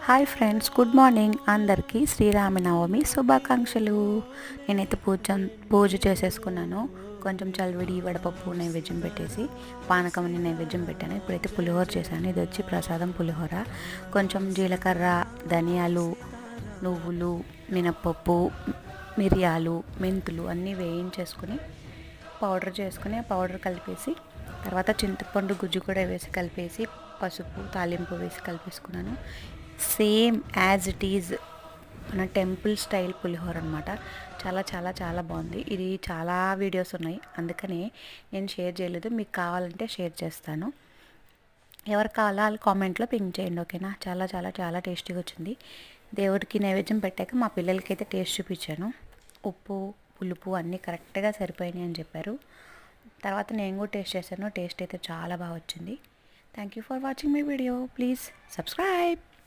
Hi friends, good morning. అందరికీ శ్రీరామనవమి శుభాకాంక్షలు. నేనైతే పూజ చేసేసుకున్నాను. కొంచెం చల్విడి వడపప్పు నైవేద్యం పెట్టేసి పానకం నైవేద్యం పెట్టాను. ఇప్పుడైతే పులిహోర చేశాను. ఇది వచ్చి ప్రసాదం పులిహోర. కొంచెం జీలకర్ర, ధనియాలు, నువ్వులు, మినప్పప్పు, మిరియాలు, మెంతులు అన్నీ వేయించేసుకుని పౌడర్ చేసుకుని ఆ పౌడర్ కలిపేసి తర్వాత చింతపండు గుజ్జు కూడా వేసి కలిపేసి పసుపు తాలింపు వేసి కలిపేసుకున్నాను. సేమ్ యాజ్ ఇట్ ఈజ్ మన టెంపుల్ స్టైల్ పులిహోర అనమాట. చాలా చాలా చాలా బాగుంది. ఇది చాలా వీడియోస్ ఉన్నాయి, అందుకని నేను షేర్ చేయలేదు. మీకు కావాలంటే షేర్ చేస్తాను. ఎవరు కావాలో వాళ్ళు కామెంట్లో పింక్ చేయండి, ఓకేనా? చాలా చాలా చాలా టేస్టీగా వచ్చింది. దేవుడికి నైవేద్యం పెట్టాక మా పిల్లలకి అయితే టేస్ట్ చూపించాను. ఉప్పు పులుపు అన్నీ కరెక్ట్గా సరిపోయినాయి అని చెప్పారు. తర్వాత నేను కూడా టేస్ట్ చేశాను. టేస్ట్ అయితే చాలా బాగా వచ్చింది. Thank you for watching my video. Please subscribe.